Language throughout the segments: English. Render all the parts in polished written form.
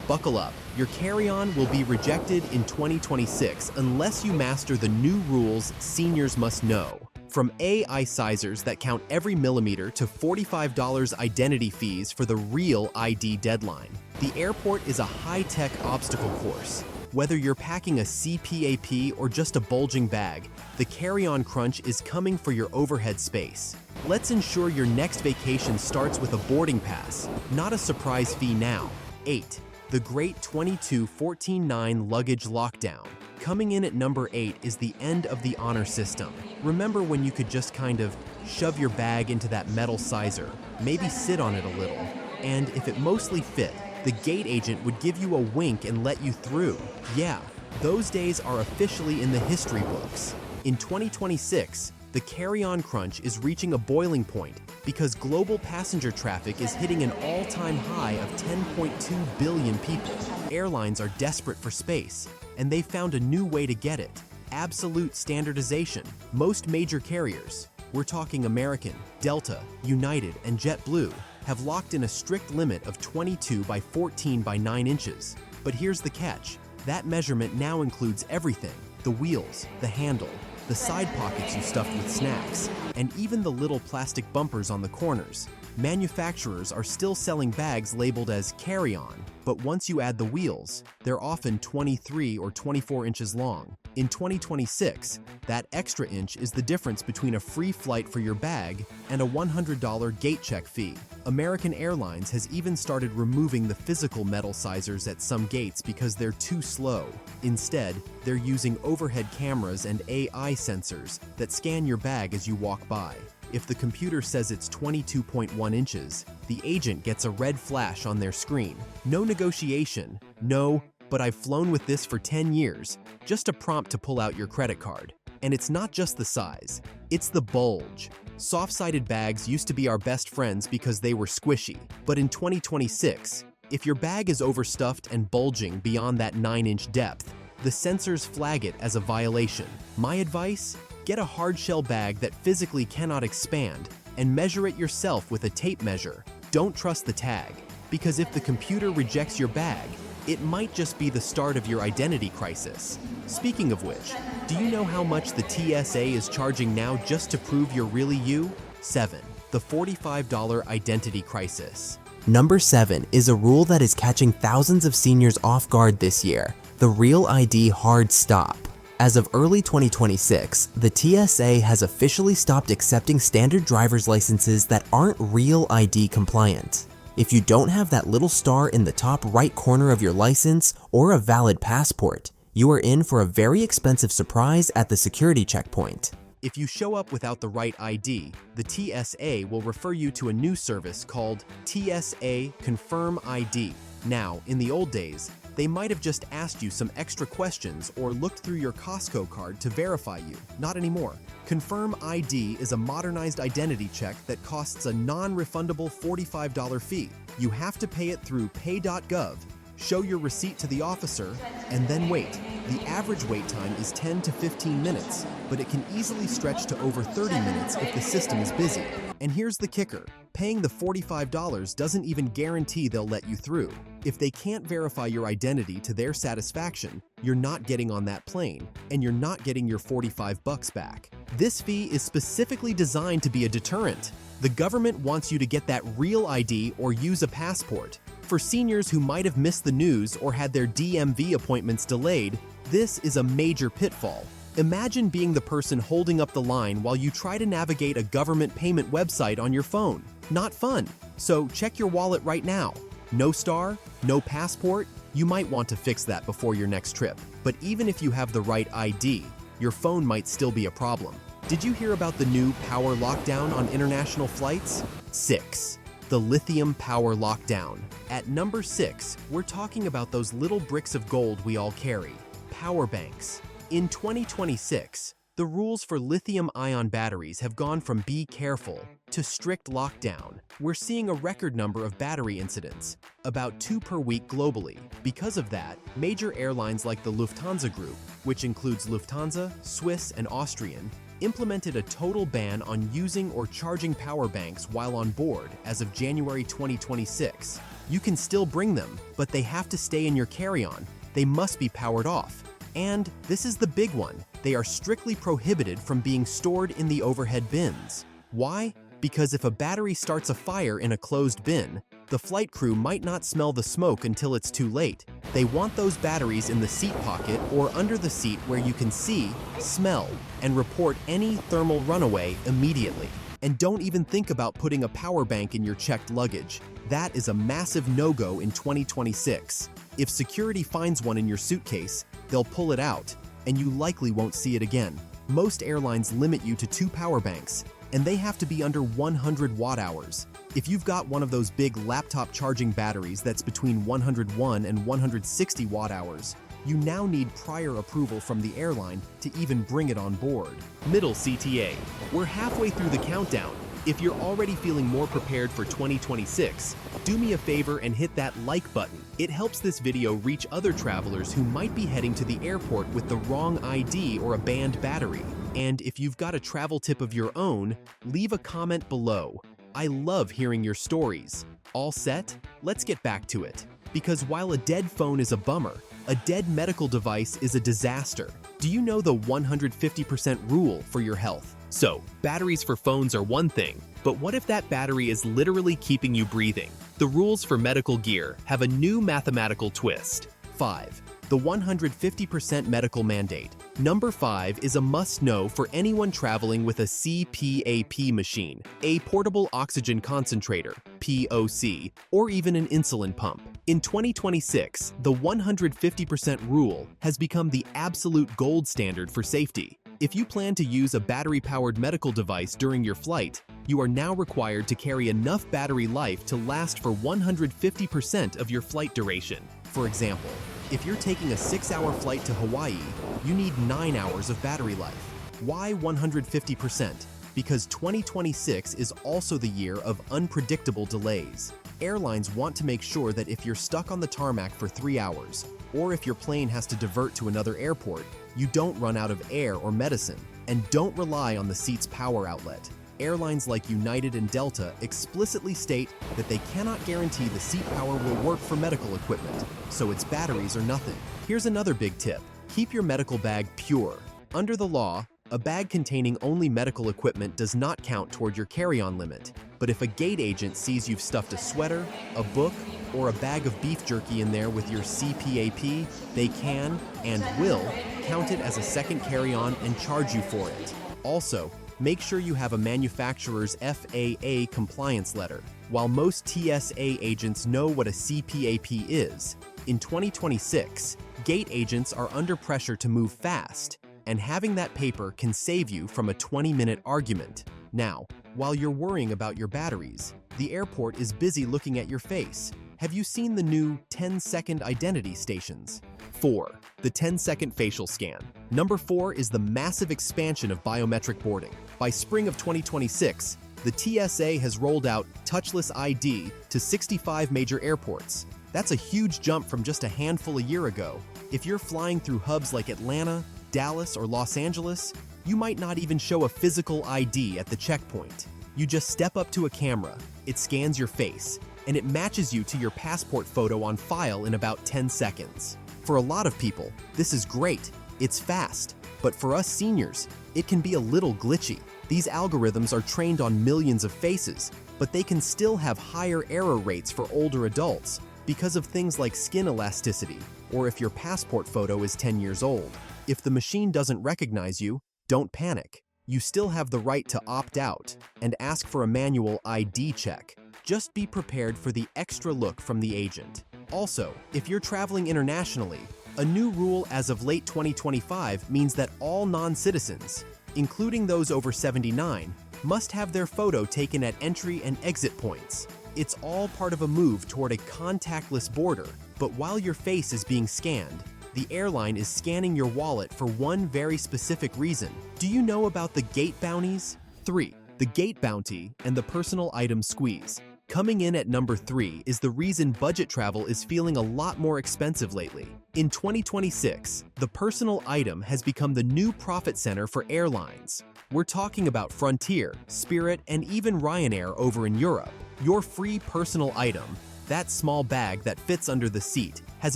buckle up. Your carry-on will be rejected in 2026 unless you master the new rules seniors must know. From AI sizers that count every millimeter to $45 identity fees for the real ID deadline. The airport is a high-tech obstacle course. Whether you're packing a CPAP or just a bulging bag, the carry-on crunch is coming for your overhead space. Let's ensure your next vacation starts with a boarding pass, not a surprise fee now. 8. The Great 22-14-9 Luggage Lockdown. Coming in at number 8 is the end of the honor system. Remember when you could just kind of shove your bag into that metal sizer, maybe sit on it a little, and if it mostly fit, the gate agent would give you a wink and let you through. Yeah, those days are officially in the history books. In 2026, the carry-on crunch is reaching a boiling point because global passenger traffic is hitting an all-time high of 10.2 billion people. Airlines are desperate for space, and they found a new way to get it: absolute standardization. Most major carriers, we're talking American, Delta, United, and JetBlue, have locked in a strict limit of 22 by 14 by 9 inches. But here's the catch: that measurement now includes everything: the wheels, the handle, the side pockets you stuffed with snacks, and even the little plastic bumpers on the corners. Manufacturers are still selling bags labeled as carry-on, but once you add the wheels, they're often 23 or 24 inches long. In 2026, that extra inch is the difference between a free flight for your bag and a $100 gate check fee. American Airlines has even started removing the physical metal sizers at some gates because they're too slow. Instead, they're using overhead cameras and AI sensors that scan your bag as you walk by. If the computer says it's 22.1 inches, the agent gets a red flash on their screen. No negotiation, no, but I've flown with this for 10 years, just a prompt to pull out your credit card. And it's not just the size, it's the bulge. Soft-sided bags used to be our best friends because they were squishy. But in 2026, if your bag is overstuffed and bulging beyond that 9-inch depth, the sensors flag it as a violation. My advice? Get a hard-shell bag that physically cannot expand and measure it yourself with a tape measure. Don't trust the tag, because if the computer rejects your bag, it might just be the start of your identity crisis. Speaking of which, do you know how much the TSA is charging now just to prove you're really you? 7. The $45 identity crisis. Number 7 is a rule that is catching thousands of seniors off guard this year: the Real ID hard stop. As of early 2026, the TSA has officially stopped accepting standard driver's licenses that aren't Real ID compliant. If you don't have that little star in the top right corner of your license or a valid passport, you are in for a very expensive surprise at the security checkpoint. If you show up without the right ID, the TSA will refer you to a new service called TSA Confirm ID. Now, in the old days, they might have just asked you some extra questions or looked through your Costco card to verify you. Not anymore. Confirm ID is a modernized identity check that costs a non-refundable $45 fee. You have to pay it through pay.gov, show your receipt to the officer, and then wait. The average wait time is 10 to 15 minutes, but it can easily stretch to over 30 minutes if the system is busy. And here's the kicker: paying the $45 doesn't even guarantee they'll let you through. If they can't verify your identity to their satisfaction, you're not getting on that plane, and you're not getting your $45 back. This fee is specifically designed to be a deterrent. The government wants you to get that real ID or use a passport. For seniors who might have missed the news or had their DMV appointments delayed, this is a major pitfall. Imagine being the person holding up the line while you try to navigate a government payment website on your phone. Not fun. So check your wallet right now. No star? No passport? You might want to fix that before your next trip. But even if you have the right ID, your phone might still be a problem. Did you hear about the new power lockdown on international flights? 6. The Lithium power lockdown. At number 6, we're talking about those little bricks of gold we all carry: power banks. In 2026, the rules for lithium-ion batteries have gone from be careful to strict lockdown. We're seeing a record number of battery incidents, about 2 per week globally. Because of that, major airlines like the Lufthansa Group, which includes Lufthansa, Swiss, and Austrian, implemented a total ban on using or charging power banks while on board as of January 2026. You can still bring them, but they have to stay in your carry-on. They must be powered off. And this is the big one. They are strictly prohibited from being stored in the overhead bins. Why? Because if a battery starts a fire in a closed bin, the flight crew might not smell the smoke until it's too late. They want those batteries in the seat pocket or under the seat where you can see, smell, and report any thermal runaway immediately. And don't even think about putting a power bank in your checked luggage. That is a massive no-go in 2026. If security finds one in your suitcase, they'll pull it out, and you likely won't see it again. Most airlines limit you to 2 power banks, and they have to be under 100 watt-hours. If you've got one of those big laptop charging batteries that's between 101 and 160 watt-hours, you now need prior approval from the airline to even bring it on board. Middle CTA. We're halfway through the countdown. If you're already feeling more prepared for 2026, do me a favor and hit that like button. It helps this video reach other travelers who might be heading to the airport with the wrong ID or a banned battery. And if you've got a travel tip of your own, leave a comment below. I love hearing your stories. All set? Let's get back to it. Because while a dead phone is a bummer, a dead medical device is a disaster. Do you know the 150% rule for your health? So, batteries for phones are one thing, but what if that battery is literally keeping you breathing? The rules for medical gear have a new mathematical twist. 5. The 150% medical mandate. Number 5 is a must-know for anyone traveling with a CPAP machine, a portable oxygen concentrator, POC, or even an insulin pump. In 2026, the 150% rule has become the absolute gold standard for safety. If you plan to use a battery-powered medical device during your flight, you are now required to carry enough battery life to last for 150% of your flight duration. For example, if you're taking a 6-hour flight to Hawaii, you need 9 hours of battery life. Why 150%? Because 2026 is also the year of unpredictable delays. Airlines want to make sure that if you're stuck on the tarmac for 3 hours, or if your plane has to divert to another airport, you don't run out of air or medicine, and don't rely on the seat's power outlet. Airlines like United and Delta explicitly state that they cannot guarantee the seat power will work for medical equipment, so its batteries are nothing. Here's another big tip. Keep your medical bag pure. Under the law, a bag containing only medical equipment does not count toward your carry-on limit. But if a gate agent sees you've stuffed a sweater, a book, or a bag of beef jerky in there with your CPAP, they can and will count it as a second carry-on and charge you for it. Also, make sure you have a manufacturer's FAA compliance letter. While most TSA agents know what a CPAP is, in 2026, gate agents are under pressure to move fast, and having that paper can save you from a 20-minute argument. Now, while you're worrying about your batteries, the airport is busy looking at your face. Have you seen the new 10-second identity stations? 4. The 10-second facial scan. Number 4 is the massive expansion of biometric boarding. By spring of 2026, the TSA has rolled out touchless ID to 65 major airports. That's a huge jump from just a handful a year ago. If you're flying through hubs like Atlanta, Dallas, or Los Angeles, you might not even show a physical ID at the checkpoint. You just step up to a camera, it scans your face, and it matches you to your passport photo on file in about 10 seconds. For a lot of people, this is great. It's fast. But for us seniors, it can be a little glitchy. These algorithms are trained on millions of faces, but they can still have higher error rates for older adults because of things like skin elasticity, or if your passport photo is 10 years old. If the machine doesn't recognize you, don't panic. You still have the right to opt out and ask for a manual ID check. Just be prepared for the extra look from the agent. Also, if you're traveling internationally, a new rule as of late 2025 means that all non-citizens, including those over 79, must have their photo taken at entry and exit points. It's all part of a move toward a contactless border, but while your face is being scanned, the airline is scanning your wallet for one very specific reason. Do you know about the gate bounties? 3. The gate bounty and the personal item squeeze. Coming in at number 3 is the reason budget travel is feeling a lot more expensive lately. In 2026, the personal item has become the new profit center for airlines. We're talking about Frontier, Spirit, and even Ryanair over in Europe. Your free personal item, That small bag that fits under the seat has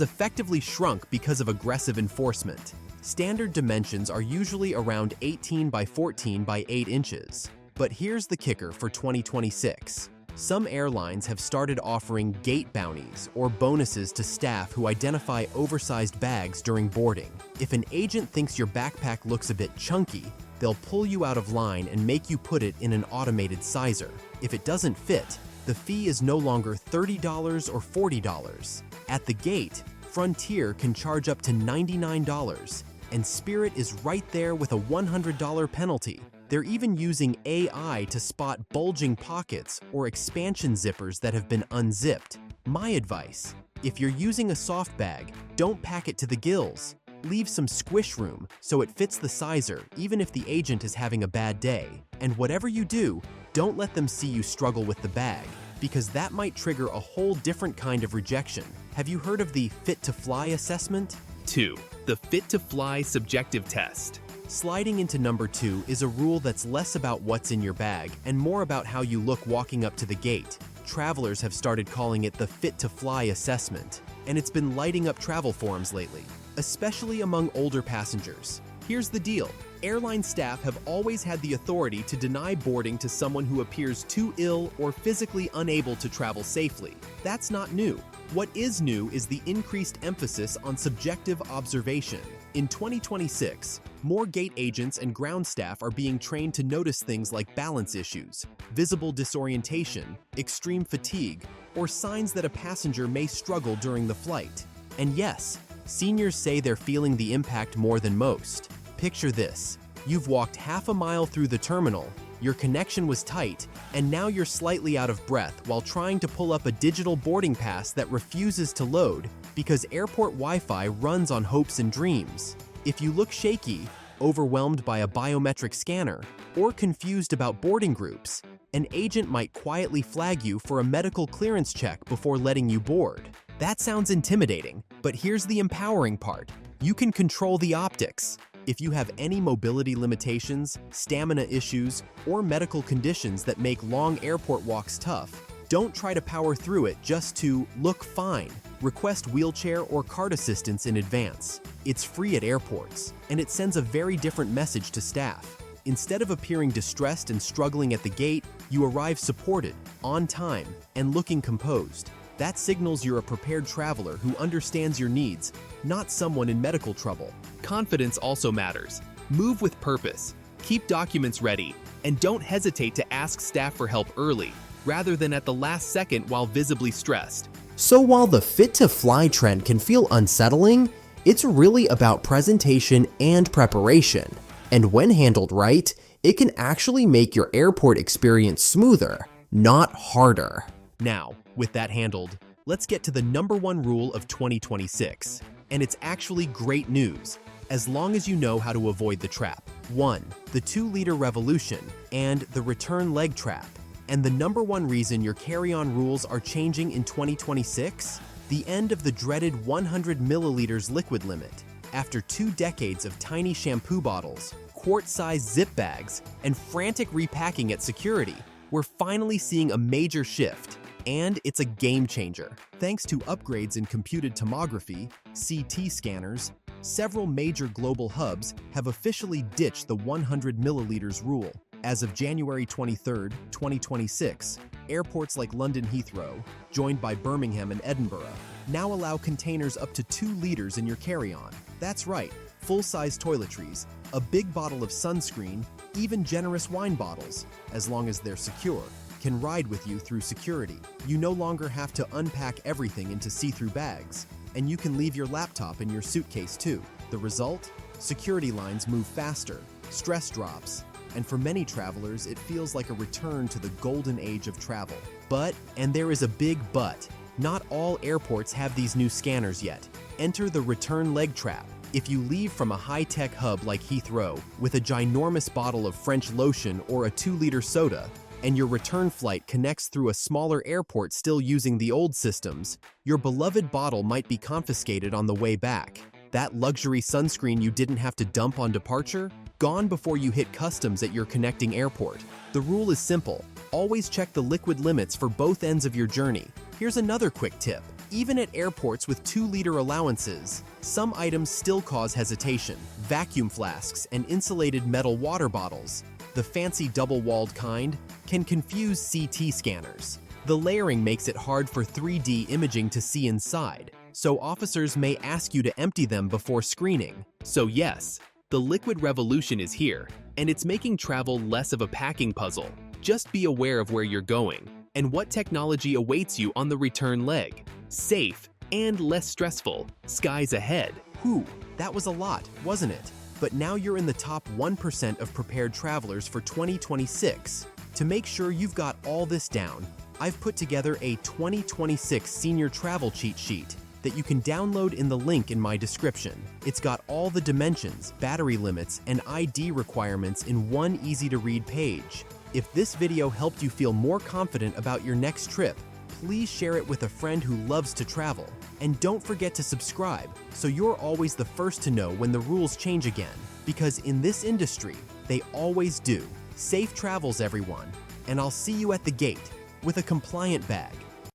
effectively shrunk because of aggressive enforcement. Standard dimensions are usually around 18 by 14 by 8 inches. But here's the kicker for 2026. Some airlines have started offering gate bounties or bonuses to staff who identify oversized bags during boarding. If an agent thinks your backpack looks a bit chunky, they'll pull you out of line and make you put it in an automated sizer. If it doesn't fit, the fee is no longer $30 or $40. At the gate, Frontier can charge up to $99, and Spirit is right there with a $100 penalty. They're even using AI to spot bulging pockets or expansion zippers that have been unzipped. My advice: if you're using a soft bag, don't pack it to the gills. Leave some squish room so it fits the sizer even if the agent is having a bad day. And whatever you do, don't let them see you struggle with the bag, because that might trigger a whole different kind of rejection. Have you heard of the Fit to Fly assessment? 2. The Fit to Fly subjective test. Sliding into number 2 is a rule that's less about what's in your bag and more about how you look walking up to the gate. Travelers have started calling it the Fit to Fly assessment, and it's been lighting up travel forums lately, especially among older passengers. Here's the deal. Airline staff have always had the authority to deny boarding to someone who appears too ill or physically unable to travel safely. That's not new. What is new is the increased emphasis on subjective observation. In 2026, more gate agents and ground staff are being trained to notice things like balance issues, visible disorientation, extreme fatigue, or signs that a passenger may struggle during the flight. And yes, seniors say they're feeling the impact more than most. Picture this: you've walked half a mile through the terminal, your connection was tight, and now you're slightly out of breath while trying to pull up a digital boarding pass that refuses to load because airport Wi-Fi runs on hopes and dreams. If you look shaky, overwhelmed by a biometric scanner, or confused about boarding groups, an agent might quietly flag you for a medical clearance check before letting you board. That sounds intimidating, but here's the empowering part. You can control the optics. If you have any mobility limitations, stamina issues, or medical conditions that make long airport walks tough, don't try to power through it just to look fine. Request wheelchair or cart assistance in advance. It's free at airports, and it sends a very different message to staff. Instead of appearing distressed and struggling at the gate, you arrive supported, on time, and looking composed. That signals you're a prepared traveler who understands your needs, not someone in medical trouble. Confidence also matters. Move with purpose, keep documents ready, and don't hesitate to ask staff for help early, rather than at the last second while visibly stressed. So while the Fit to Fly trend can feel unsettling, it's really about presentation and preparation. And when handled right, it can actually make your airport experience smoother, not harder. Now, with that handled, let's get to the #1 rule of 2026. And it's actually great news, as long as you know how to avoid the trap. 1. The 2-liter revolution and the return leg trap. And the #1 reason your carry-on rules are changing in 2026? The end of the dreaded 100 milliliters liquid limit. After 2 decades of tiny shampoo bottles, quart-sized zip bags, and frantic repacking at security, we're finally seeing a major shift. And it's a game changer. Thanks to upgrades in computed tomography, CT scanners, several major global hubs have officially ditched the 100 milliliters rule. As of January 23, 2026, airports like London Heathrow, joined by Birmingham and Edinburgh, now allow containers up to 2 liters in your carry-on. That's right, full-size toiletries, a big bottle of sunscreen, even generous wine bottles, as long as they're secure, can ride with you through security. You no longer have to unpack everything into see-through bags, and you can leave your laptop in your suitcase too. The result? Security lines move faster, stress drops, and for many travelers, it feels like a return to the golden age of travel. But, and there is a big but, not all airports have these new scanners yet. Enter the return leg trap. If you leave from a high-tech hub like Heathrow with a ginormous bottle of French lotion or a 2-liter soda, and your return flight connects through a smaller airport still using the old systems, your beloved bottle might be confiscated on the way back. That luxury sunscreen you didn't have to dump on departure? Gone before you hit customs at your connecting airport. The rule is simple. Always check the liquid limits for both ends of your journey. Here's another quick tip. Even at airports with 2-liter allowances, some items still cause hesitation. Vacuum flasks and insulated metal water bottles, the fancy double-walled kind, can confuse CT scanners. The layering makes it hard for 3D imaging to see inside, so officers may ask you to empty them before screening. So yes, the liquid revolution is here, and it's making travel less of a packing puzzle. Just be aware of where you're going and what technology awaits you on the return leg. Safe and less stressful, skies ahead. Whew, that was a lot, wasn't it? But now you're in the top 1% of prepared travelers for 2026. To make sure you've got all this down, I've put together a 2026 senior travel cheat sheet that you can download in the link in my description. It's got all the dimensions, battery limits, and ID requirements in one easy-to-read page. If this video helped you feel more confident about your next trip, please share it with a friend who loves to travel. And don't forget to subscribe so you're always the first to know when the rules change again. Because in this industry, they always do. Safe travels, everyone, and I'll see you at the gate with a compliant bag.